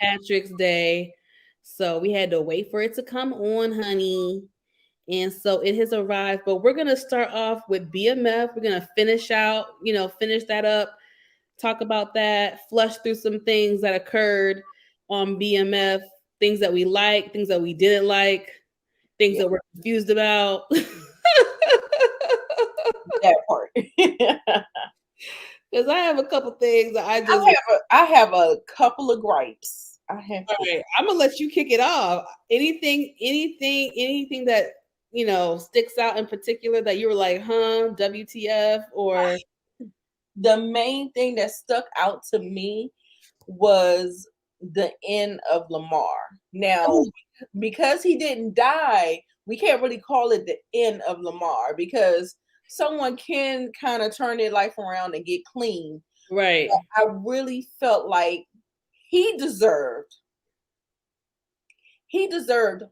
Patrick's Day. So we had to wait for it to come on, honey. And so it has arrived. But we're gonna start off with BMF. We're gonna finish that up, talk about that, flush through some things that occurred on BMF, things that we like, things that we didn't like, things that we're confused about. That part. Because I have a couple things that I have a couple of gripes. All right, I'm gonna let you kick it off. Anything that sticks out in particular that you were like, huh, WTF? Or the main thing that stuck out to me was the end of Lamar. Now, because he didn't die, we can't really call it the end of Lamar because someone can kind of turn their life around and get clean. Right. But I really felt like he deserved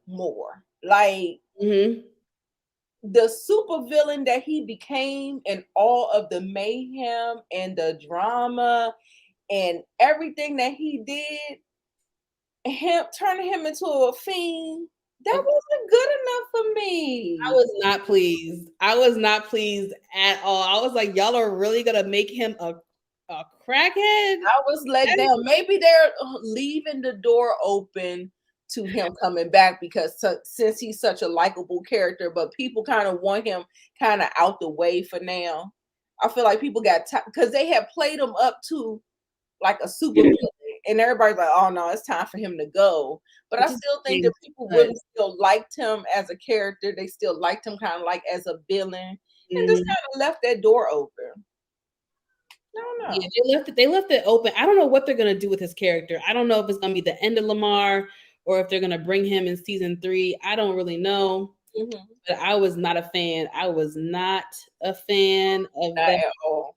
more. Like the super villain that he became and all of the mayhem and the drama and everything that he did, turning him into a fiend, that wasn't good enough for me. I was not pleased. I was not pleased at all. I was like, y'all are really gonna make him a crackhead? I was let down. Maybe they're leaving the door open to him coming back because since he's such a likable character, but people kind of want him kind of out the way for now. I feel like people got because they had played him up to like a super villain, and everybody's like, "Oh no, it's time for him to go." But I still think that people really still liked him as a character. They still liked him kind of like as a villain, and just kind of left that door open. I don't know. Yeah, they left it open. I don't know what they're gonna do with his character. I don't know if it's gonna be the end of Lamar or if they're gonna bring him in season 3. I don't really know. But I was not a fan. I was not a fan of that at all.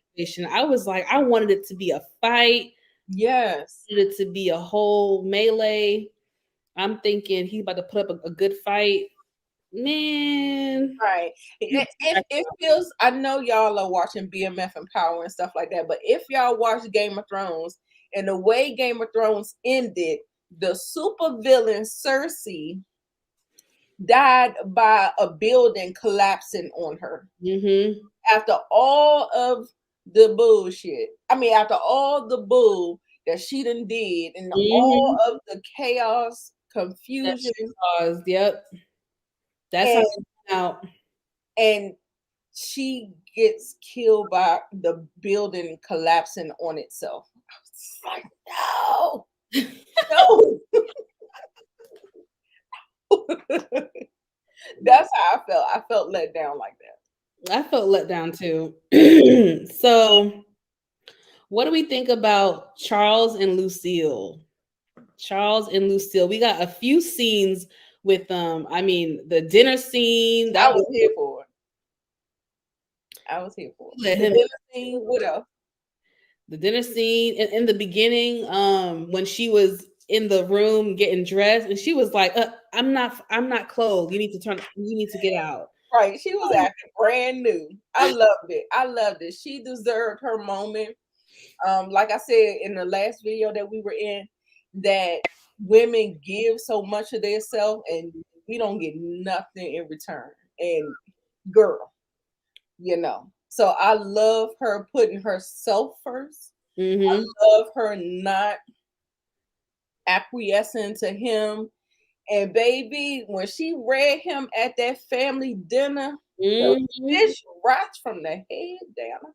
I was like, I wanted it to be a fight. Yes. I wanted it to be a whole melee. I'm thinking he's about to put up a good fight. Man. Right. It feels, I know y'all are watching BMF and Power and stuff like that, but if y'all watch Game of Thrones and the way Game of Thrones ended, the super villain Cersei died by a building collapsing on her. After all of the bullshit. I mean, after all the bull that she done did and all of the chaos, confusion. Caused, yep. That's how it came out. And she gets killed by the building collapsing on itself. I was like, no. That's how I felt. I felt let down like that. I felt let down too. So, what do we think about Charles and Lucille? We got a few scenes with them. I mean, the dinner scene. I was here for it. The dinner scene. What else? The dinner scene in the beginning, when she was in the room getting dressed, and she was like, "I'm not clothed. You need to get out." Right. She was acting brand new. I loved it. She deserved her moment. Like I said in the last video that we were in, that women give so much of themselves and we don't get nothing in return. And girl, so I love her putting herself first. I love her not acquiescing to him. And baby, when she read him at that family dinner, the fish rots from the head down.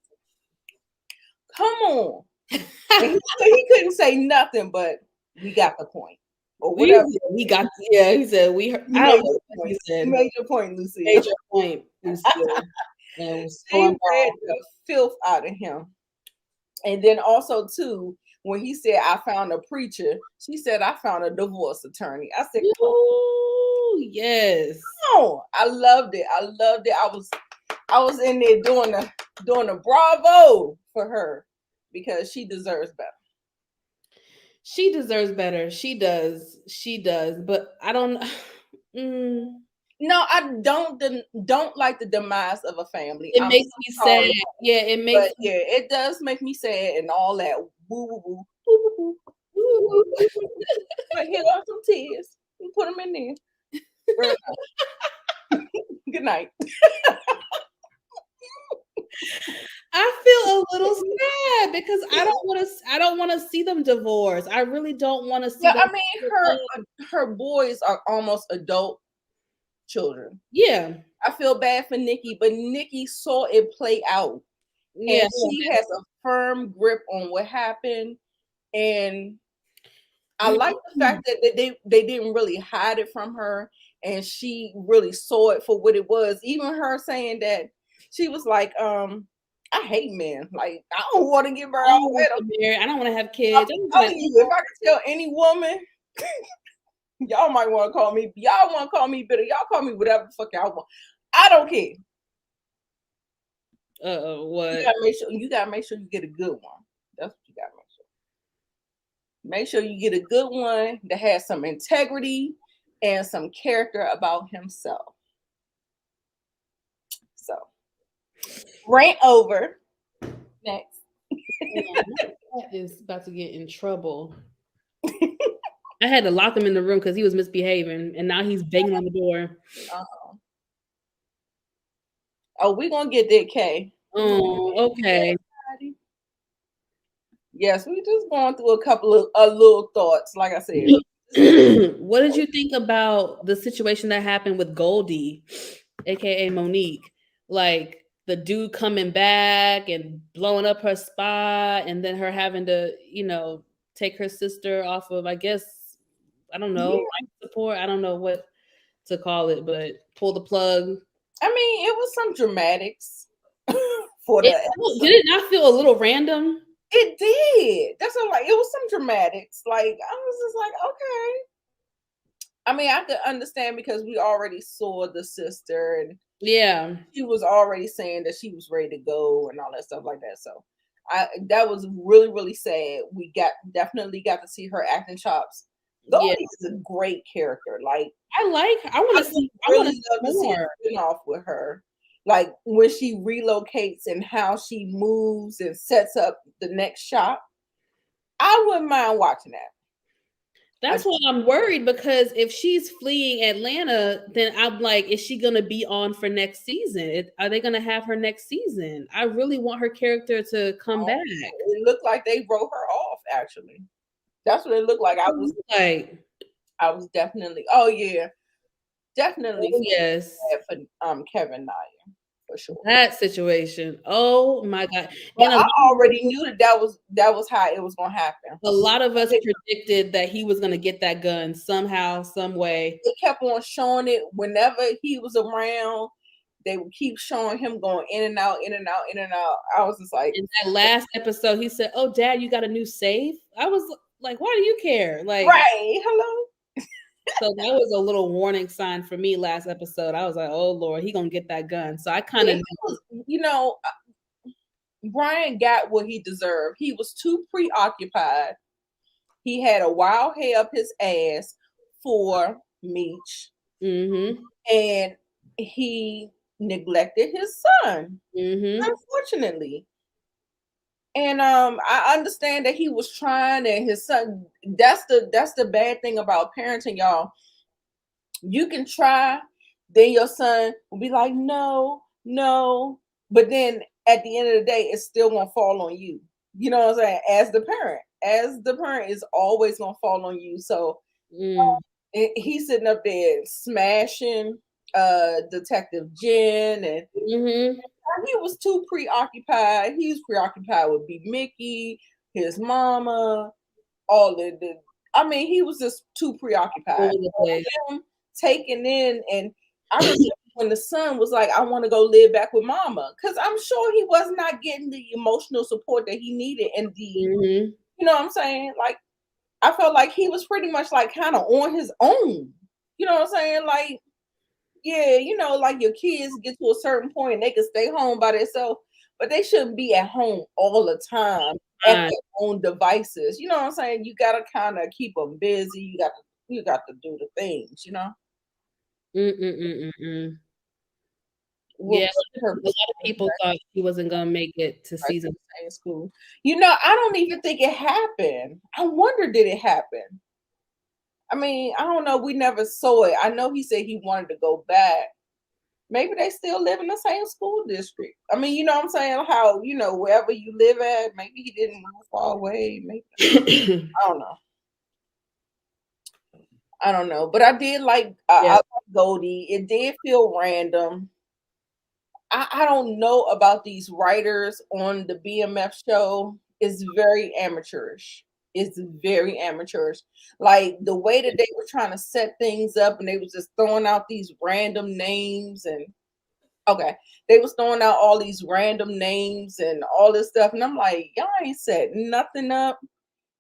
Come on. He couldn't say nothing, but we got the point. Or whatever. He said we heard. You made your point, Lucy. Major point, Lucille. She read the filth out of him. And then also too, when he said, "I found a preacher," she said, "I found a divorce attorney." I said, "Oh yes." Oh, I loved it. I was in there doing a bravo for her because she deserves better. She deserves better. She does. But I don't. No, I don't like the demise of a family. It I'm makes so me sorry. sad. Yeah, it makes But yeah, it does make me sad and all that. Woo woo woo woo woo woo woo woo. But here are some tears. You put them in there. Very nice. Good night. I feel a little sad because I don't want to see them divorce. I really don't want to see Yeah, them. I mean her boys are almost adult children. Yeah. I feel bad for Nikki, but Nikki saw it play out. And Yeah. she has a firm grip on what happened. And I like the fact that they didn't really hide it from her, and she really saw it for what it was. Even her saying that she was like, I hate men. Like I don't want to get married. I don't want to get married. I don't want to have kids. I'm telling you, if I could tell any woman, y'all might want to call me. Y'all want to call me bitter. Y'all call me whatever the fuck y'all want. I don't care. What? You gotta make sure you get a good one. That's what you gotta make sure. Make sure you get a good one that has some integrity and some character about himself. So, rant over. Next. That is about to get in trouble. I had to lock him in the room because he was misbehaving, and now he's banging on the door. Oh, we're gonna get that, Kay. Oh, okay. Yes, we just going through a couple of little thoughts. Like I said, what did you think about the situation that happened with Goldie, aka Monique? Like the dude coming back and blowing up her spot, and then her having to, take her sister off of, I guess, I don't know, life support. I don't know what to call it, but pull the plug. I mean, it was some dramatics for the episode. Did it not feel a little random? It did. That's what, like, it was some dramatics. Like, I was just like, okay. I mean, I could understand because we already saw the sister, and she was already saying that she was ready to go and all that stuff like that. So, that was really, really sad. We definitely got to see her acting chops. Goldie is a great character. Like, I want to see. I want to see more spin-off with her. Like when she relocates and how she moves and sets up the next shop. I wouldn't mind watching that. That's why I'm worried, because if she's fleeing Atlanta, then I'm like, is she gonna be on for next season? Are they gonna have her next season? I really want her character to come back. It looked like they wrote her off. Actually, that's what it looked like. I was definitely. Oh yeah, definitely. Oh, yes, for Kevin Naya. For sure. That situation. Oh my God. But I already knew that was how it was gonna happen. A lot of us predicted that he was gonna get that gun somehow, some way. They kept on showing it whenever he was around. They would keep showing him going in and out, in and out, in and out. I was just like, in that last episode, he said, "Oh, Dad, you got a new safe?" I was like, "Why do you care?" Like, right? Hello. So that was a little warning sign for me last episode. I was like, oh Lord, he gonna get that gun. So I kind of, Bryant got what he deserved. He was too preoccupied. He had a wild hair up his ass for Meech. And he neglected his son, unfortunately. And I understand that he was trying, and his son, that's the bad thing about parenting, y'all. You can try, then your son will be like, no, but then at the end of the day, it's still gonna fall on you. You know what I'm saying? As the parent is always gonna fall on you. So he's sitting up there smashing Detective Jen, and he was too preoccupied. He was preoccupied with B-Mickie, his mama, all the I mean, he was just too preoccupied. Him taking in, and I remember when the son was like, I want to go live back with mama, because I'm sure he was not getting the emotional support that he needed, and the you know what I'm saying? Like, I felt like he was pretty much like kind of on his own. You know what I'm saying? Like, yeah, like your kids get to a certain point and they can stay home by themselves, but they shouldn't be at home all the time at their own devices. You know what I'm saying? You gotta kind of keep them busy. You got to do the things, Yeah, What's the a lot purpose of people thought she wasn't gonna make it to of season. staying in school? You know, I don't even think it happened. I wonder, did it happen? I mean, I don't know. We never saw it. I know he said he wanted to go back. Maybe they still live in the same school district. I mean, you know what I'm saying? How, you know, wherever you live at, maybe he didn't move far away. Maybe I don't know. I don't know. But I did I Yeah. like Goldie. It did feel random. I don't know about these writers on the BMF show. It's very amateurish. It's very amateurish. Like the way that they were trying to set things up and they was just throwing out these random names and okay. They was throwing out all these random names and all this stuff. And I'm like, y'all ain't set nothing up.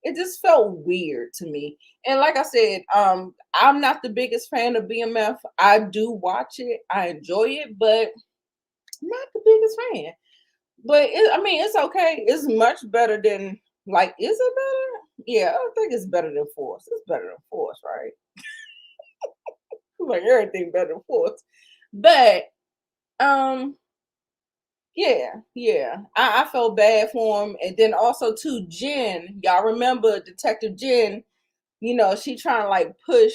It just felt weird to me. And like I said, I'm not the biggest fan of BMF. I do watch it, I enjoy it, but not the biggest fan. But I mean, it's okay. It's much better than like, is it better? Yeah, I think it's better than Force. It's better than Force, right? Like everything better than Force. But um, yeah. I felt bad for him. And then also too, Jen, y'all remember Detective Jen, you know, she trying to like push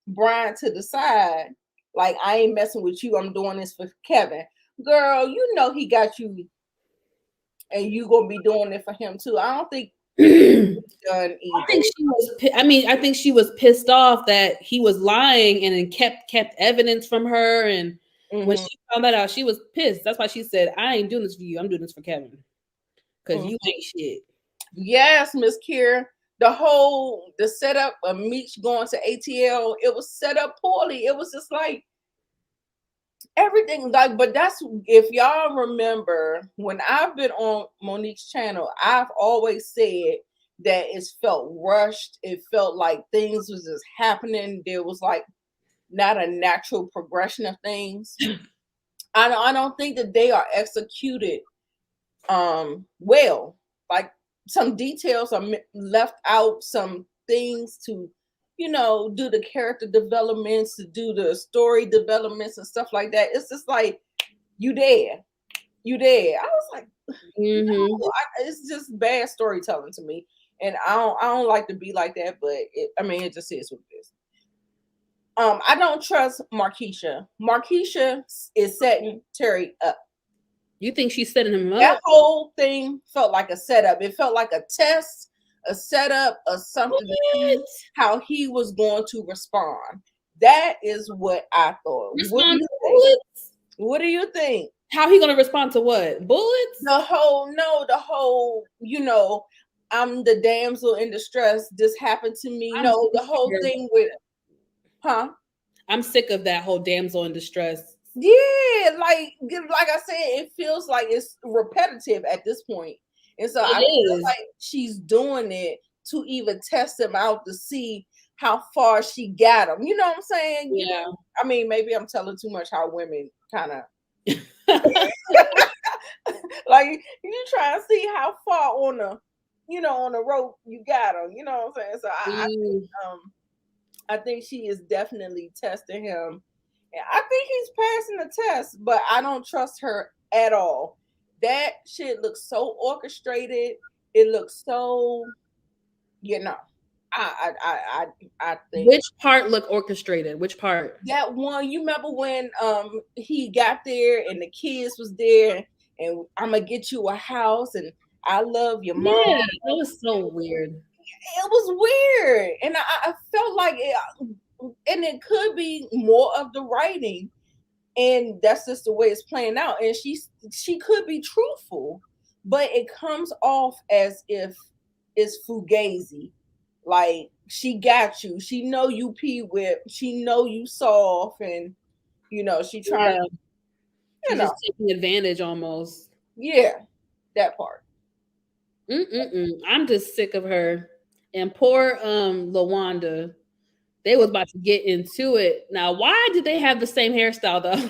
Brian to the side. Like, I ain't messing with you. I'm doing this for Kevin. Girl, you know he got you and you gonna be doing it for him too. I don't think done I think either. she was. I think she was pissed off that he was lying and then kept evidence from her. And when Mhm, she found that out, she was pissed. That's why she said, "I ain't doing this for you. I'm doing this for Kevin because mhm. you ain't shit." Yes, Miss Kier. The setup of Meech going to ATL, it was set up poorly. It was just like everything like, but that's if y'all remember when I've been on Monique's channel, I've always said that it felt rushed. It felt like things was just happening. There was like not a natural progression of things. I don't think that they are executed well. Like some details are left out, some things to, you know, do the character developments, to do the story developments and stuff like that. It's just like you there, you there. I was like, Mm-hmm. no, it's just bad storytelling to me, and I don't like to be like that. But I mean, it just is what it is. I don't trust Markeisha. Markeisha is setting Terry up. You think she's setting him That up? whole thing felt like a setup. It felt like a test, a setup, or something to What? see how he was going to respond. That is what I thought. What do Respond you to think? bullets? What do you think? How he gonna respond to what? Bullets? The whole, you know, I'm the damsel in distress. This happened to me. I'm No, sick the whole of thing with, huh? I'm sick of that whole damsel in distress. Yeah, like I said, it feels like it's repetitive at this point. And so It I feel is. like she's doing it to even test him out to see how far she got him. You know what I'm saying? You know, Yeah. I mean, maybe I'm telling too much how women kind of like you try to see how far on the, you know, on the rope you got them. You know what I'm saying? So Mm, I think she is definitely testing him. And I think he's passing the test, but I don't trust her at all. That shit looks so orchestrated. It looks so, you know. I think which part look orchestrated? Which part? that one. You remember when he got there and the kids was there, and I'm gonna get you a house, and I love your mom. Yeah, that was so weird. It was weird, and I felt like it, and it could be more of the writing, and that's just the way it's playing out. And she could be truthful, but it comes off as if it's fugazi. Like she got you, she know you pee whip, she know you soft, and you know she trying Yeah, to, you she's know, just taking advantage almost. yeah, that part. I'm just sick of her. And poor Lawanda. They was about to get into it. Now, why did they have the same hairstyle though?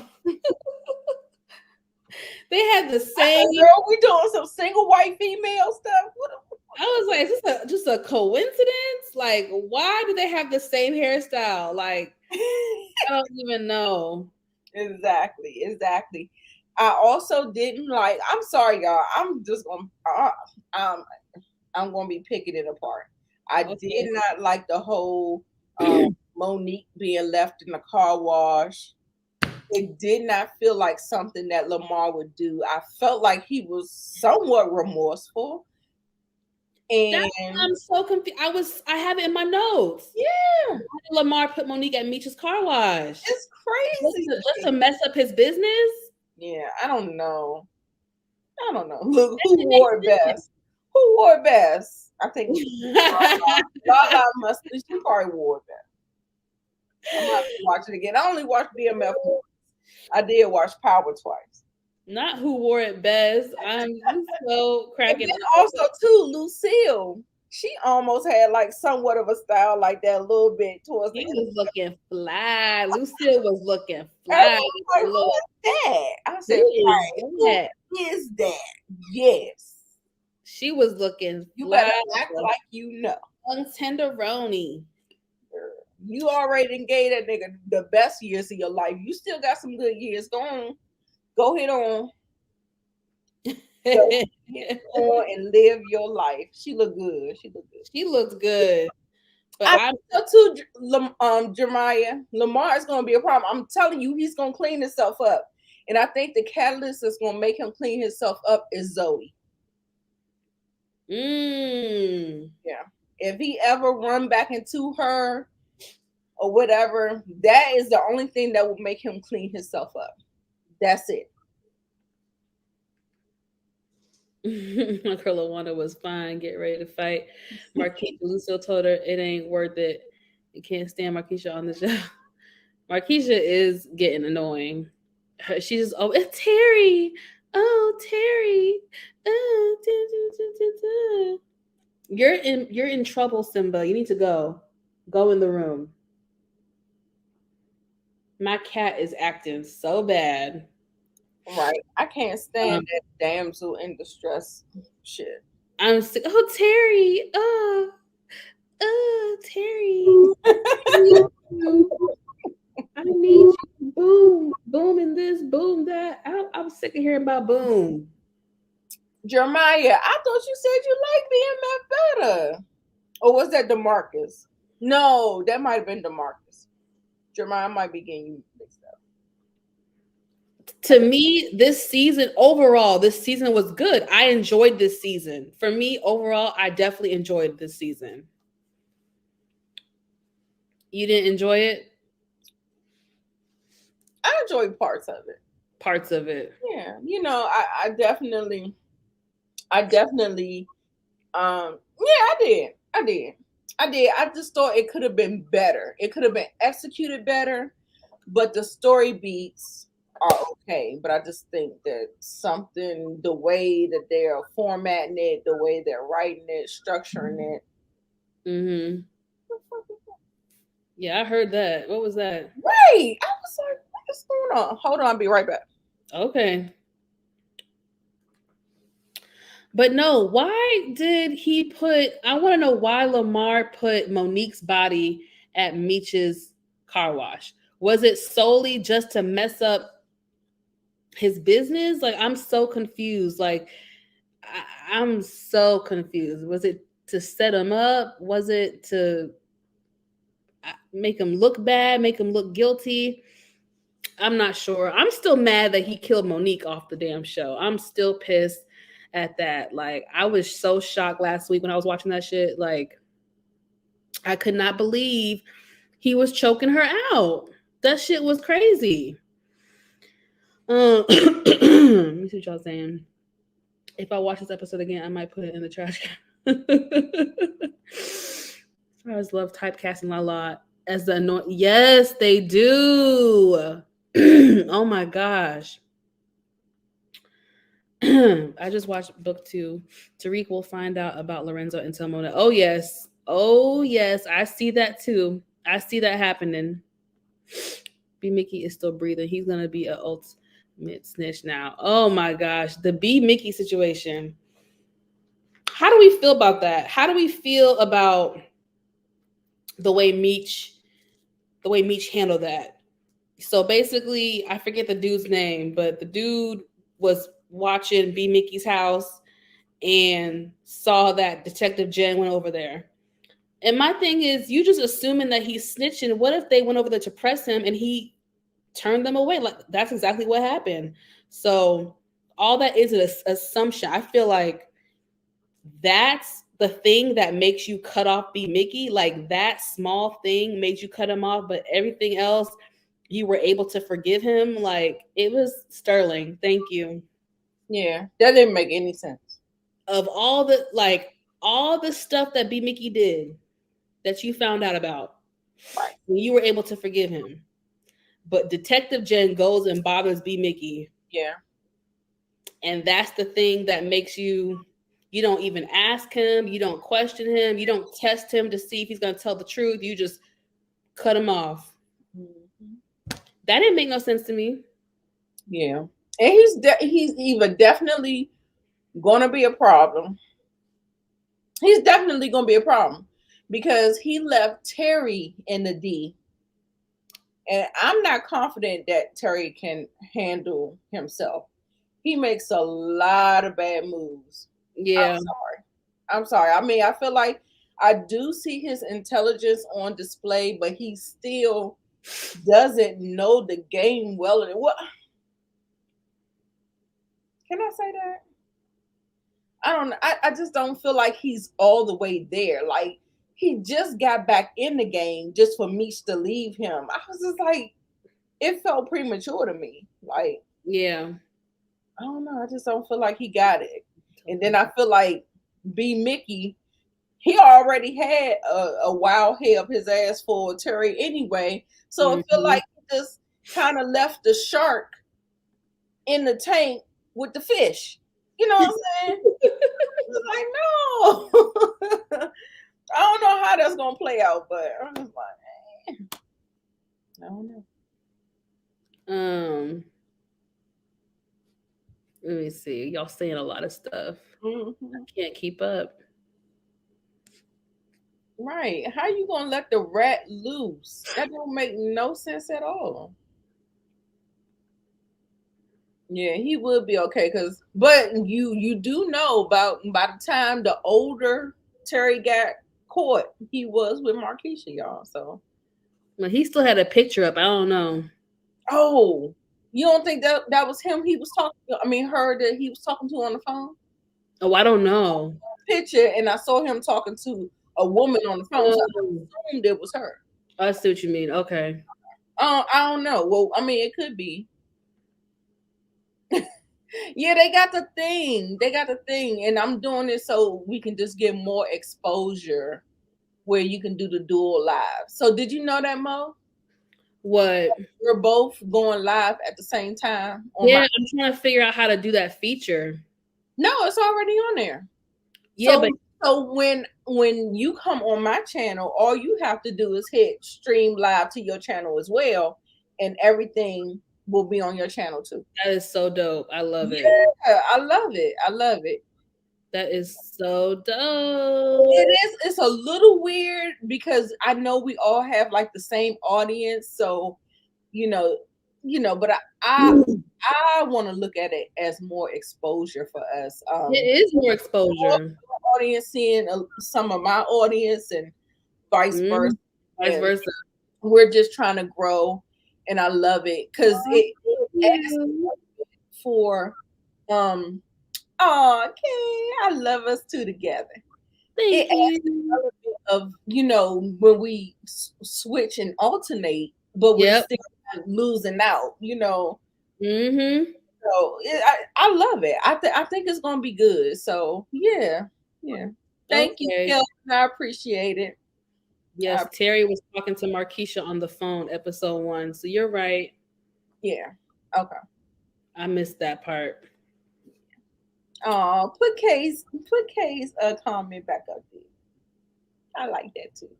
They had the I same. said, girl, we doing some single white female stuff. I was like, is this just a coincidence? Like, why do they have the same hairstyle? Like, I don't even know. Exactly. I also didn't like. I'm sorry, y'all. I'm gonna be picking it apart. I did Okay. not like the whole Monique being left in the car wash. It did not feel like something that Lamar would do. I felt like he was somewhat remorseful. That's And I'm so confused. I have it in my notes. yeah, Why did Lamar put Monique at Meech's car wash? it's crazy. Just to mess up his business? Yeah, I don't know. I don't know. Look, That who wore it didn't make best? Who wore it best? I think sense. Lala must. She probably wore it best. I'm gonna have to watch it again. I only watched BMF once. I did watch Power twice. Not who wore it best. I'm so And cracking then up. also too, Lucille. She almost had like somewhat of a style like that a little bit towards the He end. was looking fly. Lucille was looking Everyone fly. was like, who Look, is that? I who said, is right, who that? is that? Yes. She was looking You better fly. act like you know. Young tenderoni. You already done gave that nigga the best years of your life. You still got some good years. Go on. Go ahead on. Go ahead on and live your life. She look good. She look good. She looks good. But I I'm think so too, Jeremiah. Lamar is gonna be a problem. I'm telling you, he's gonna clean himself up. And I think the catalyst that's gonna make him clean himself up is Zoe. Yeah. If he ever run back into her or whatever, that is the only thing that will make him clean himself up. That's it. My girl Lawanda was fine, get ready to fight. Marquisha Lucille told her it ain't worth it. You can't stand Marquisha on the show. Marquisha is getting annoying. She's just, oh, it's Terry. Oh, Terry. Oh, you're in trouble, Simba. You need to go. Go in the room. My cat is acting so bad. Right. I can't stand that damsel in distress shit. I'm sick. Oh, Terry. Terry. I need you. I need you. Boom. Boom in this, boom that. I'm sick of hearing about boom. Jeremiah, I thought you said you like BMF better. Or was that DeMarcus? No, that might have been DeMarcus. Jeremiah might be getting you mixed up. To me, this season overall, this season was good. I enjoyed this season. For me, overall, I definitely enjoyed this season. You didn't enjoy it? I enjoyed parts of it. Parts of it. Yeah, you know, I definitely, yeah, I did. I just thought it could have been better. It could have been executed better, but the story beats are okay. But I just think that something, the way that they're formatting it, the way they're writing it, structuring it. Mm-hmm. Yeah, I heard that. What was that? Right. I was like, what's going on? Hold on, I'll be right back. Okay. But no, why did he put? I want to know why Lamar put Monique's body at Meech's car wash. Was it solely just to mess up his business? Like, I'm so confused. Like, I'm so confused. Was it to set him up? Was it to make him look bad, make him look guilty? I'm not sure. I'm still mad that he killed Monique off the damn show. I'm still pissed at that. Like, I was so shocked last week when I was watching that shit. Like, I could not believe he was choking her out. That shit was crazy. Let me see what y'all saying. If I watch this episode again, I might put it in the trash can. I always love typecasting a lot as the annoying. Yes, they do. Oh my gosh. I just watched book 2. Tariq will find out about Lorenzo and Timona. Oh yes. Oh yes. I see that too. I see that happening. B-Mickie is still breathing. He's gonna be an ultimate snitch now. Oh my gosh. The B-Mickie situation. How do we feel about that? How do we feel about the way Meech the way Meech handled that. So basically, I forget the dude's name, but the dude was watching B-Mickie's house and saw that Detective Jen went over there. And my thing is, you just assuming that he's snitching. What if they went over there to press him and he turned them away? Like, that's exactly what happened. So all that is an assumption. I feel like that's the thing that makes you cut off B-Mickie. Like, that small thing made you cut him off, but everything else, you were able to forgive him. Like, it was sterling. Thank you. Yeah, that didn't make any sense. Of all the stuff that B-Mickie did that you found out about, right, you were able to forgive him. But Detective Jen goes and bothers B-Mickie. Yeah. And that's the thing that makes you don't even ask him, you don't question him, you don't test him to see if he's going to tell the truth. You just cut him off. Mm-hmm. That didn't make no sense to me. Yeah. And he's even definitely going to be a problem. He's definitely going to be a problem because he left Terry in the D. And I'm not confident that Terry can handle himself. He makes a lot of bad moves. Yeah. I'm sorry. I mean, I feel like I do see his intelligence on display, but he still doesn't know the game well. What? Can I say that? I don't know. I just don't feel like he's all the way there. Like, he just got back in the game just for Meech to leave him. I was just like, it felt premature to me. Like, yeah. I don't know. I just don't feel like he got it. And then I feel like B-Mickie, he already had a wild head up his ass for Terry anyway. So I feel like he just kind of left the shark in the tank with the fish. You know what I'm saying? Like, no. I don't know how that's gonna play out, but I'm just like, I don't know. Let me see. Y'all saying a lot of stuff. Mm-hmm. I can't keep up. Right. How you gonna let the rat loose? That don't make no sense at all. Yeah, he would be okay, but you do know about by the time the older Terry got caught, he was with Markeisha, y'all. So, well, he still had a picture up. I don't know. Oh, you don't think that was him? He was talking. I mean, her that he was talking to on the phone. Oh, I don't know. Picture, and I saw him talking to a woman on the phone. So I assumed it was her. I see what you mean. Okay. I don't know. Well, I mean, it could be. Yeah, they got the thing, and I'm doing it so we can just get more exposure where you can do the dual live. So did you know that, Mo? What? We're both going live at the same time. I'm trying to figure out how to do that feature. No, it's already on there. Yeah, so when you come on my channel, all you have to do is hit stream live to your channel as well, and everything will be on your channel too. That is so dope. I love it. Yeah, I love it. That is so dope. It is. It's a little weird because I know we all have like the same audience, so you know, but I want to look at it as more exposure for us. It is more exposure. Audience seeing some of my audience and vice versa. Vice versa. We're just trying to grow, and I love it because it for oh, okay, I love us two together. Thank you. Of when we switch and alternate, but we're still losing out. Mm-hmm. So I love it. I think it's gonna be good. So yeah. Thank you, Kelvin. I appreciate it. Yes, Terry was talking to Markeisha on the phone, episode 1. So you're right. Yeah. Okay. I missed that part. Oh, put K's comment back up there. I like that too.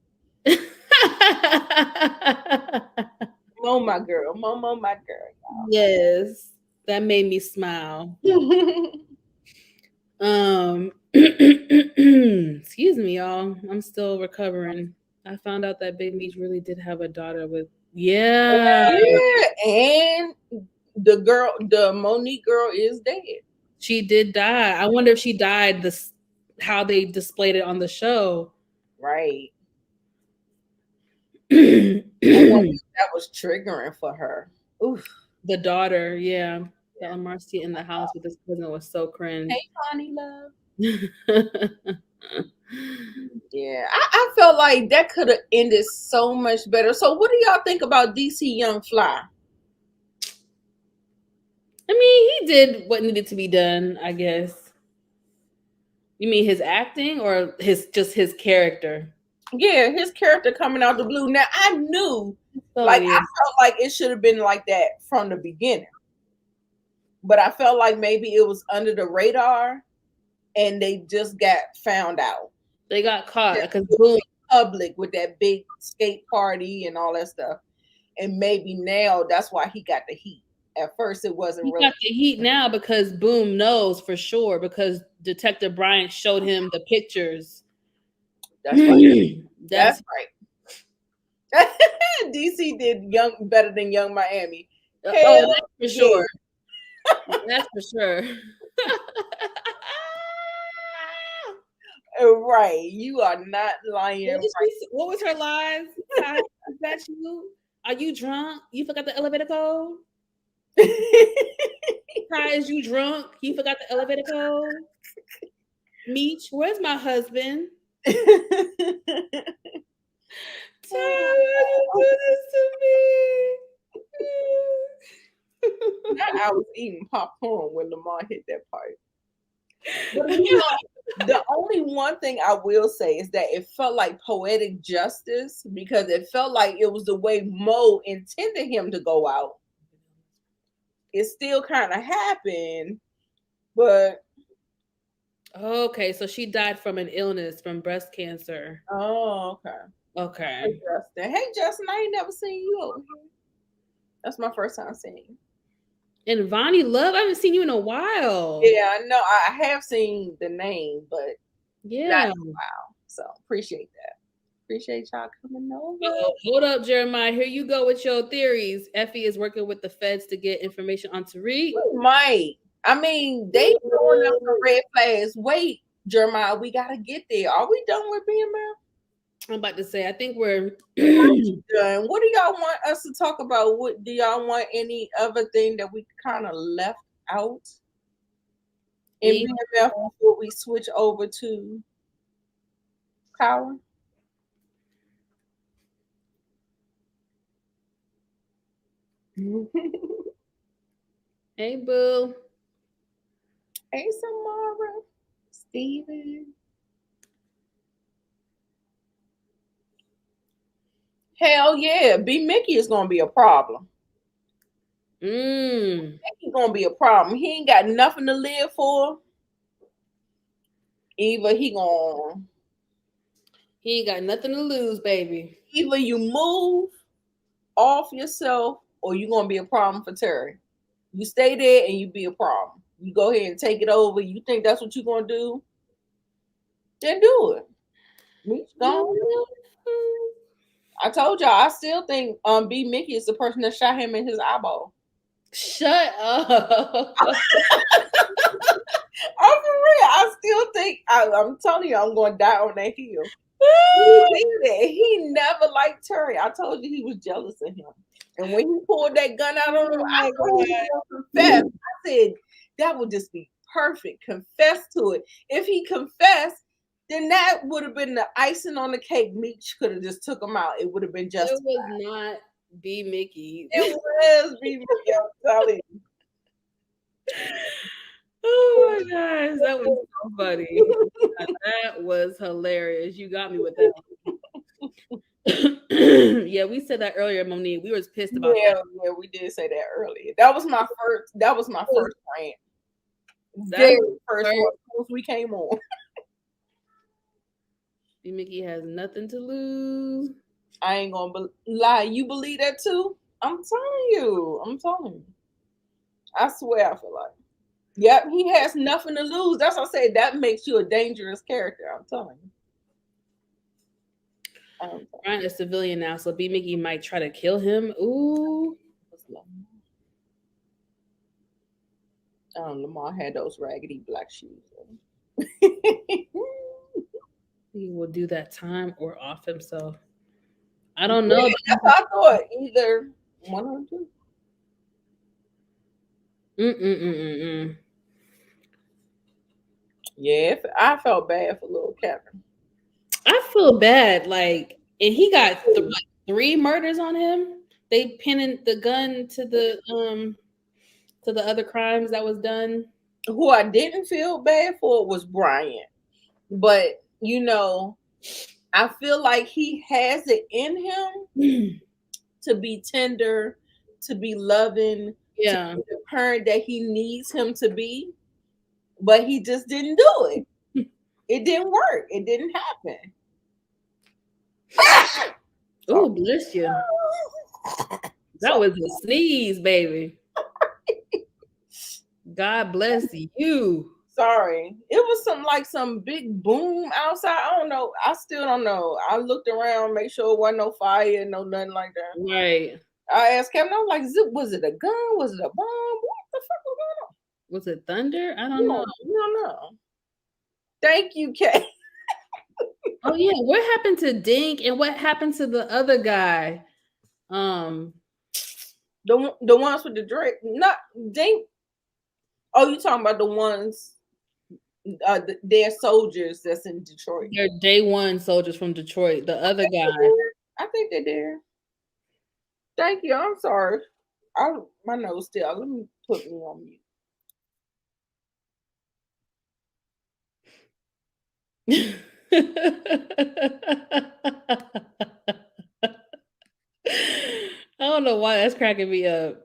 Mo, my girl. Momo, my girl. Y'all. Yes, that made me smile. Excuse me, y'all. I'm still recovering. I found out that Big Meech really did have a daughter with. Yeah. Yeah, and the Monique girl is dead. She did die. I wonder if she died this how they displayed it on the show. Right. The I wonder if that was triggering for her. Oof. daughter, yeah. That Lamar in the house with his cousin was so cringe. Hey, Connie love. Yeah, I felt like that could have ended so much better. So, what do y'all think about DC Young Fly? I mean, he did what needed to be done, I guess. You mean his acting or his character? Yeah, his character coming out the blue. Now I knew, I felt like it should have been like that from the beginning, but I felt like maybe it was under the radar, and they just got found out. They got caught because public with that big skate party and all that stuff, and maybe now that's why he got the heat. At first, it wasn't. He really got the heat now because Boom knows for sure because Detective Bryant showed him the pictures. That's right. That's right. DC did better than Young Miami. Oh, that's for sure. That's for sure. Right. You are not lying. What was her lies? Ty, is that you? Are you drunk? You forgot the elevator code? Ty, is you drunk? You forgot the elevator code? Meech, where's my husband? Ty, why you do this to me? I was eating popcorn when Lamar hit that part. But you know, the only one thing I will say is that it felt like poetic justice because it felt like it was the way Mo intended him to go out. It still kind of happened, but okay, so she died from an illness, from breast cancer. Oh, okay. Okay. Hey, Justin. Hey, Justin, I ain't never seen you over here. That's my first time seeing you. And Vonnie Love, I haven't seen you in a while. Yeah, I know. I have seen the name, but not in a while. So appreciate that. Appreciate y'all coming over. Hold up, Jeremiah. Here you go with your theories. Effie is working with the feds to get information on Tariq. We might. I mean, they throwing up the red flags. Wait, Jeremiah, we gotta get there. Are we done with BMF? I'm about to say, I think we're done. What do y'all want us to talk about? What do y'all want? Any other thing that we kind of left out in BMF before we switch over to Power? Hey, boo. Hey, Samara. Steven. Hell yeah, B-Mickie is gonna be a problem. He's gonna be a problem. He ain't got nothing to live for. Either he ain't got nothing to lose, baby. Either you move off yourself or you're gonna be a problem for Terry. You stay there and you be a problem. You go ahead and take it over. You think that's what you're gonna do? Then do it. Meech gone. I told y'all, I still think B-Mickie is the person that shot him in his eyeball. Shut up. I'm for real. I still think I'm telling you, I'm gonna die on that hill. He never liked Terry. I told you he was jealous of him. And when he pulled that gun out on him, I confessed. I said that would just be perfect. Confess to it. If he confessed, then that would have been the icing on the cake. Meech could have just took him out. It would have been just. It was not B-Mickie. It was B-Mickie. I'm telling you. Oh my gosh, that was so funny. That was hilarious. You got me with that. Yeah, we said that earlier, Monique. We was pissed about that. Yeah, we did say that earlier. That was my first rant. Very first one once we came on. B-Mickie has nothing to lose. I ain't gonna lie. You believe that too? I'm telling you. I swear I feel like. Yep, he has nothing to lose. That's what I said. That makes you a dangerous character. I'm telling you. Bryant is civilian now, so B-Mickie might try to kill him. Ooh. Lamar had those raggedy black shoes. He will do that time or off himself. I don't know. That's what I thought. Either one or two. Yeah, I felt bad for little Kevin. I feel bad, like, and he got 3 murders on him. They pinning the gun to the other crimes that was done. Who I didn't feel bad for was Bryant, but you know, I feel like he has it in him to be tender, to be loving, Yeah, to be the parent that he needs him to be, but he just didn't do it. It didn't work. It didn't happen. Oh, bless you. That was a sneeze, baby. God bless you. Sorry. It was some big boom outside. I don't know. I still don't know. I looked around, make sure it wasn't no fire, no nothing like that. Right. I asked Kevin, I was like, was it a gun? Was it a bomb? What the fuck was going on? Was it thunder? I don't know. You don't know. Thank you, Kay. Oh yeah, what happened to Dink and what happened to the other guy? The ones with the Drake, not Dink. Oh, you talking about the ones? They're soldiers that's in Detroit. They're day one soldiers from Detroit. The other guy. I think they're there. Thank you. I'm sorry. My nose still. Let me put me on mute. I don't know why that's cracking me up.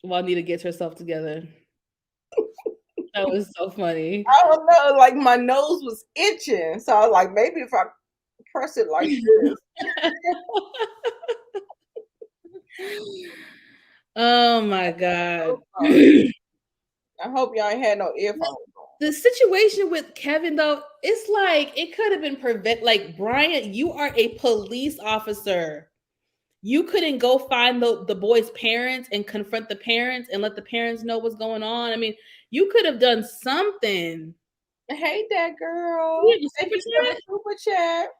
While Nita gets herself together. That was so funny. I don't know. Like my nose was itching, so I was like, maybe if I press it like this. Oh my God. I hope y'all ain't had no earphones. The situation with Kevin, though, it's like it could have been like, Bryant, you are a police officer. You couldn't go find the boy's parents and confront the parents and let the parents know what's going on. I mean, you could have done something. Hey, that girl. Super chat.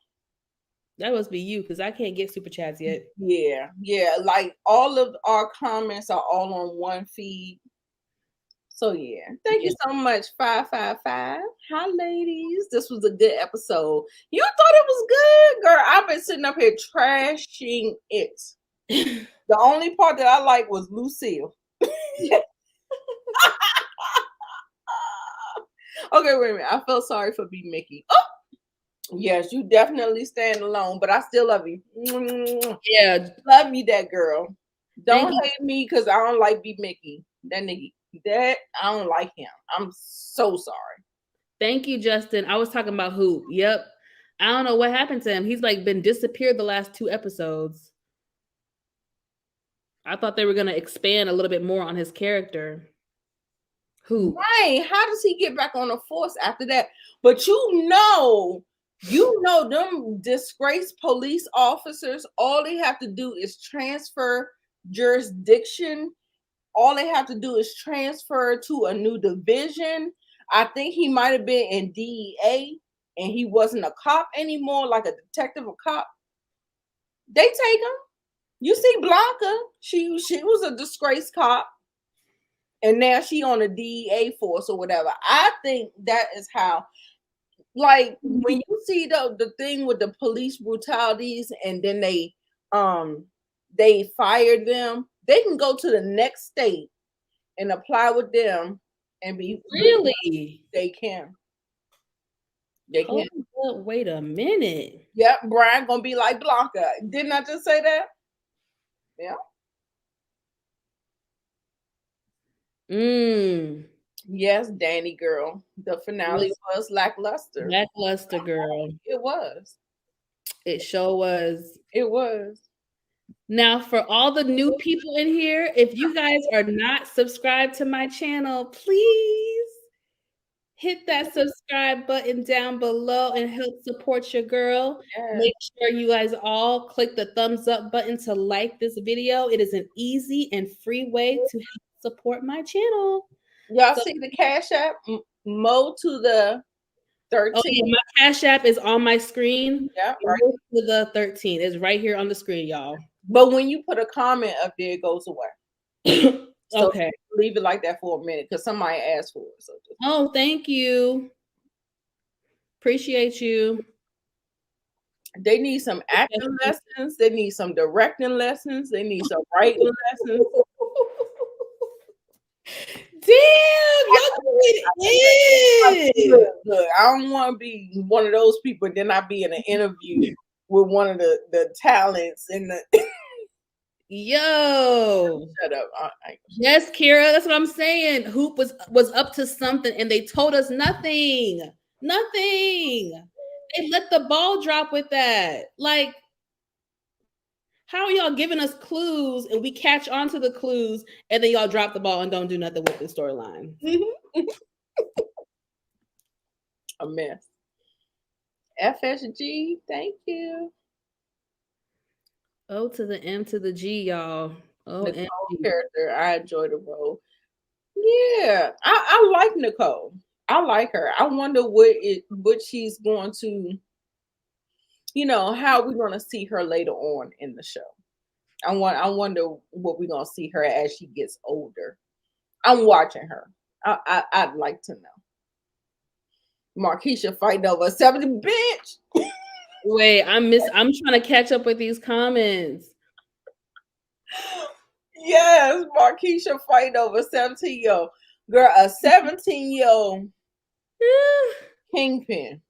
That must be you, because I can't get super chats yet. Yeah. Like all of our comments are all on one feed. So yeah, thank you so much. 555. Hi, ladies. This was a good episode. You thought it was good, girl? I've been sitting up here trashing it. The only part that I like was Lucille. Okay, wait a minute. I felt sorry for B-Mickie. Oh, yes, you definitely stand alone, but I still love you. Yeah, love you, that girl. Don't hate me because I don't like B-Mickie. That nigga. That I don't like him. I'm so sorry. Thank you, Justin. I was talking about who. Yep. I don't know what happened to him. He's like been disappeared the last 2 episodes. I thought they were going to expand a little bit more on his character. Who? Right. How does he get back on the force after that? But you know them disgraced police officers, all they have to do is transfer jurisdiction. All they have to do is transfer to a new division. I think he might have been in DEA and he wasn't a cop anymore, like a detective or cop. They take him. You see Blanca, she was a disgraced cop and now she on a DEA force or whatever. I think that is how, like, when you see the thing with the police brutalities and then they fired them, they can go to the next state and apply with them and be really. They can. They can. Wait a minute. Yep, Brian gonna be like Blanca. Didn't I just say that? Yeah. Yes, Danny girl. The finale was lackluster. Lackluster, girl. It was. It sure was. It was. Now, for all the new people in here, if you guys are not subscribed to my channel, please hit that subscribe button down below and help support your girl. Yes. Make sure you guys all click the thumbs up button to like this video. It is an easy and free way to help support my channel. Y'all see the Cash App? Mo to the 13. Oh, yeah, my Cash App is on my screen. Yeah, right. To the 13 is right here on the screen, y'all. But when you put a comment up there, it goes away. So okay. Leave it like that for a minute because somebody asked for it. So oh, thank you. Appreciate you. They need some acting lessons. They need some directing lessons. They need some writing lessons. Damn, Good. I don't want to be one of those people. Then I be in an interview with one of the talents in the. Yo, shut up. Yes, Kira, that's what I'm saying. Hoop was up to something, and they told us nothing. Nothing. They let the ball drop with that. Like, how are y'all giving us clues and we catch on to the clues and then y'all drop the ball and don't do nothing with the storyline? A mess. FSG, thank you. O to the M to the G, y'all. Nicole character, I enjoy the role. Yeah, I like Nicole. I like her. I wonder what she's going to, how we're going to see her later on in the show. I wonder what we're going to see her as she gets older. I'm watching her. I'd like to know. Markeisha fighting over a 70 bitch. Wait, I'm trying to catch up with these comments. Yes, Markeisha fighting over 17-year-old. Girl, a 17-year-old kingpin.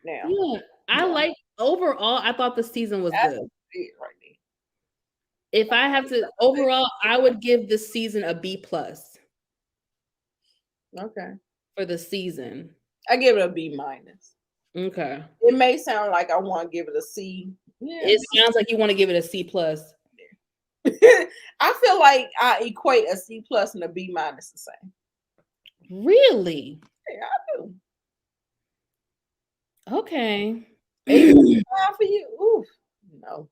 Now. Yeah, I like overall, I thought the season was good. Right there. If I have to overall, I would give this season a B+. Okay. For the season. I give it a B-. Okay. It may sound like I want to give it a C. Yeah. It sounds like you want to give it a C+. I feel like I equate a C+ and a B- the same. Really? Yeah, I do. Okay. For you? Oof. No.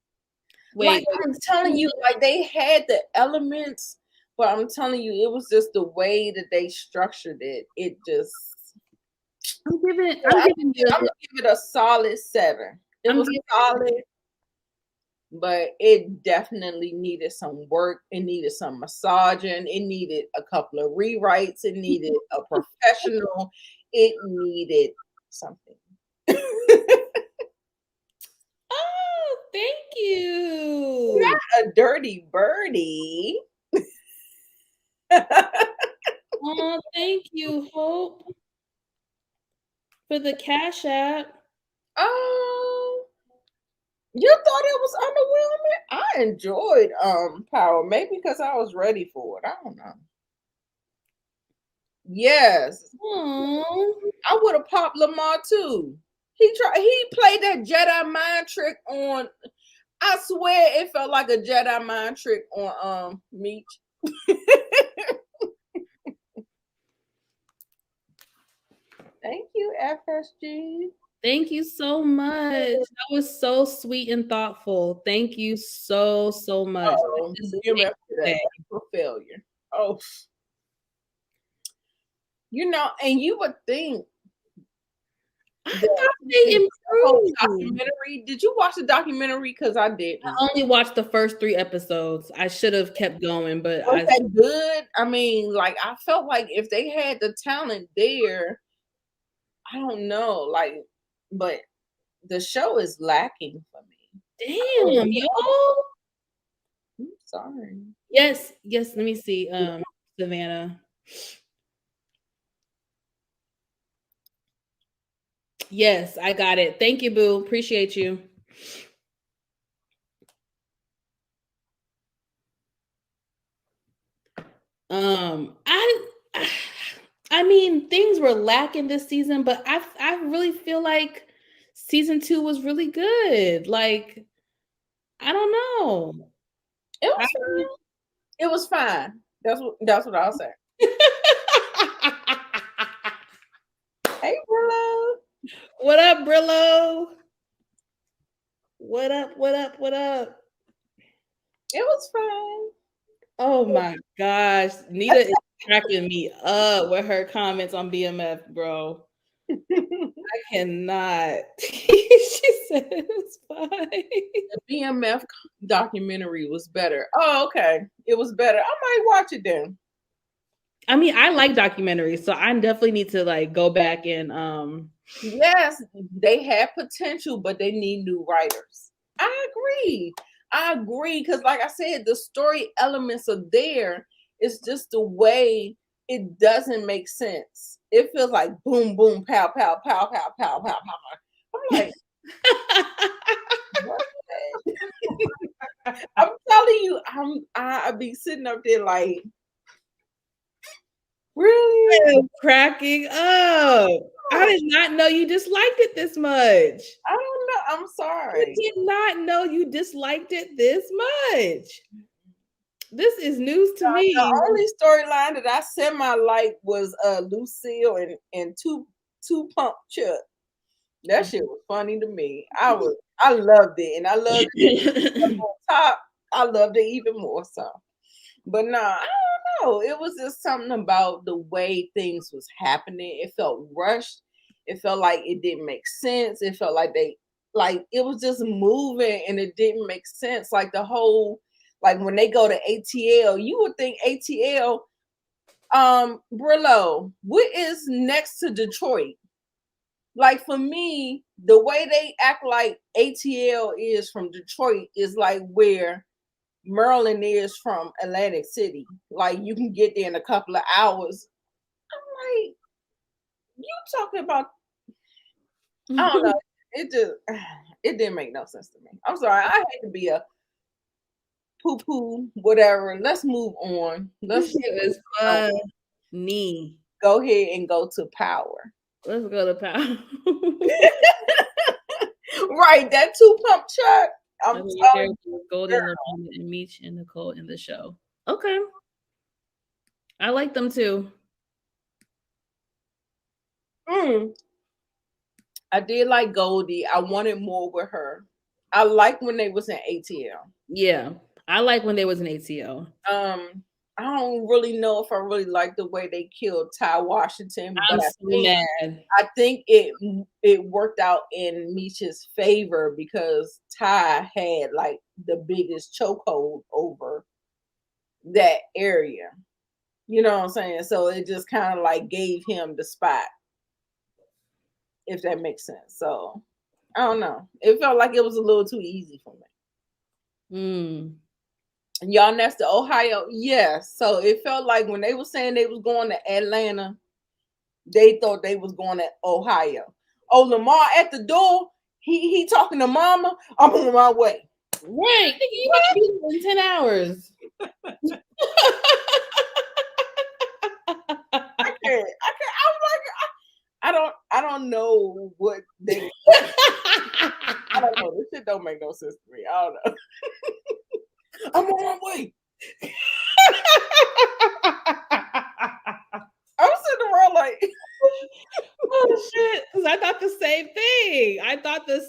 Wait. Like I'm telling you, like they had the elements, but I'm telling you, it was just the way that they structured it. It just. I'm gonna give it a solid 7. It was solid, but it definitely needed some work. It needed some massaging. It needed a couple of rewrites. It needed a professional. It needed something. Oh, thank you. Not a dirty birdie. Oh, thank you, Hope, for the Cash App. Oh, you thought it was underwhelming? I enjoyed Power, maybe because I was ready for it. I don't know. Yes. Aww. I would have popped Lamar too. He played that Jedi mind trick on. I swear it felt like a Jedi mind trick on Meech. Thank you, FSG. Thank you so much. That was so sweet and thoughtful. Thank you so much. BMF for failure. Oh, and you would think I thought they improved. Documentary. Did you watch the documentary? Because I didn't. I only watched the first 3 episodes. I should have kept going, but was that good? I mean, like I felt like if they had the talent there, I don't know, like, but the show is lacking for me. Damn, y'all. I'm sorry. Yes. Let me see. Savannah. Yes, I got it. Thank you, boo. Appreciate you. I mean, things were lacking this season, but I really feel like season 2 was really good. Like, I don't know. It was fine. That's what I'll say. Hey, Brillo. What up, Brillo? What up? What up? What up? It was fun. Oh my gosh. Nita is cracking me up with her comments on BMF, bro. I cannot. She said it was fine. The BMF documentary was better. Oh, okay. It was better. I might watch it then. I mean, I like documentaries, so I definitely need to like go back and Yes, they had potential, but they need new writers. I agree. Because like I said, the story elements are there. It's just the way it doesn't make sense. It feels like boom, boom, pow, pow, pow, pow, pow, pow, pow. I'm like, what? I'm telling you, I be sitting up there like, really? I'm cracking up. I did not know you disliked it this much. I don't know. I'm I sorry. did not know you disliked it this much. This is news to me. The only storyline that I semi-liked was Lucille and two pump Chuck. That shit was funny to me. I loved it, and I loved it on top. I loved it even more so. But nah, I don't know. It was just something about the way things was happening. It felt rushed. It felt like it didn't make sense. It felt like it was just moving and it didn't make sense. Like the whole, like when they go to ATL, you would think ATL, Brillo, what is next to Detroit? Like for me, the way they act like ATL is from Detroit is like where Maryland is from Atlantic City. Like you can get there in a couple of hours. I'm like, you talking about? I don't know. It didn't make no sense to me. I'm sorry. I hate to be a poo whatever. Let's move on. Let's It was funny. go ahead and go to Power. Let's go to Power. Right, that two pump Chuck. I'm telling you, Golden, Lamar, and Meech and Nicole in the show. Okay, I like them too. I did like Goldie. I wanted more with her. I like when they was in ATL. Yeah, I like when they was in ATL. I don't really know if I really like the way they killed Ty Washington, but I think it worked out in Meech's favor because Ty had like the biggest chokehold over that area. You know what I'm saying? So it just kind of like gave him the spot, if that makes sense. So I don't know. It felt like it was a little too easy for me. Y'all next to Ohio? Yes. So it felt like when they were saying they was going to Atlanta, they thought they was going to Ohio. Oh, Lamar at the door, he talking to mama. I'm on my way. Right. You about to be there in 10 hours. I can't. I don't know what they I don't know. This shit don't make no sense to me. I don't know. I'm on my way. I'm sitting around like, oh shit! Because I thought the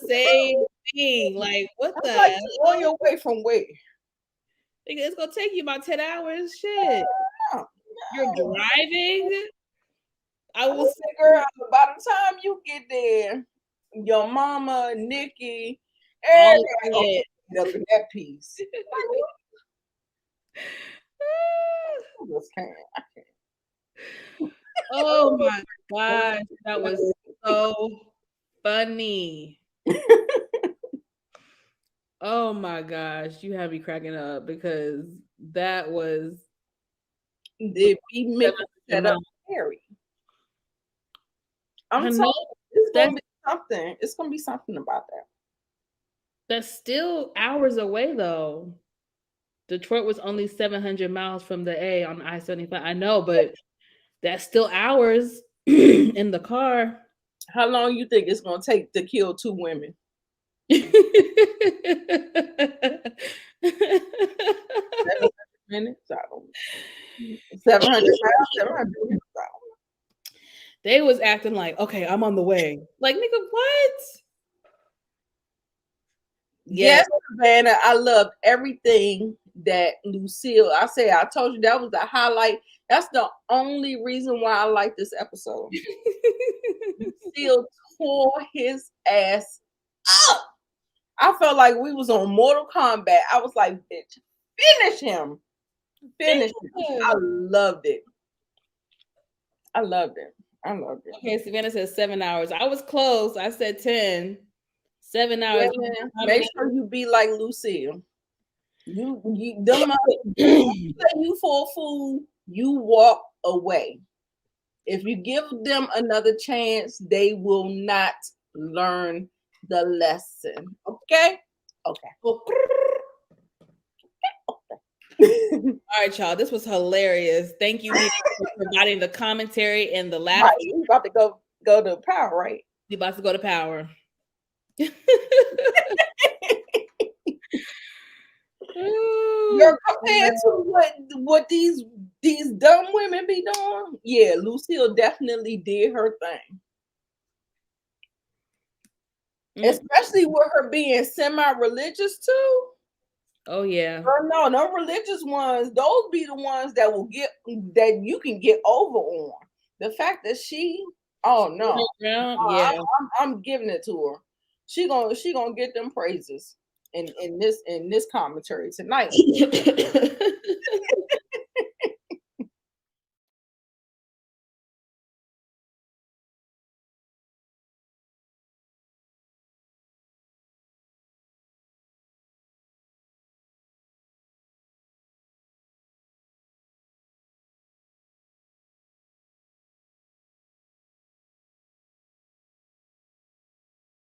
same thing. Like, what the? Like, on your way from where? It's gonna take you about 10 hours. Shit. No. You're driving. I will say, girl, by the time you get there, your mama, Nikki, everybody up in that piece. I just can't. I can't. Oh my gosh, that was so funny. Oh my gosh, you have me cracking up because that was the B-Mickie set up Terry. I'm telling you, it's gonna be something. It's gonna be something about that. That's still hours away though. Detroit was only 700 miles from the A on I-75. I know, but that's still hours in the car. How long you think it's gonna take to kill two women? 700 minutes? I don't know. 700 miles? 700 minutes? They was acting like, okay, I'm on the way. Like, nigga, what? Yes, Savannah, I loved everything that Lucille. I told you that was the highlight. That's the only reason why I like this episode. Lucille tore his ass up. I felt like we was on Mortal Kombat. I was like, bitch, finish him. Finish him. I loved it. I loved it. I loved it. Okay, Savannah says 7 hours. I was close. I said 10. 7 hours. Yeah, make sure you be like Lucille. You them you for a fool, you walk away. If you give them another chance, they will not learn the lesson. Okay? Okay. All right, y'all. This was hilarious. Thank you, Nita, for providing the commentary and the laugh. Right, you about to go to power, right? You about to go to power. You're compared to what these dumb women be doing. Yeah, Lucille definitely did her thing. Especially with her being semi-religious too. Oh yeah. No, no religious ones. Those be the ones that will get that you can get over on. The fact that she, oh no, yeah, I'm giving it to her. She gonna get them praises in this commentary tonight.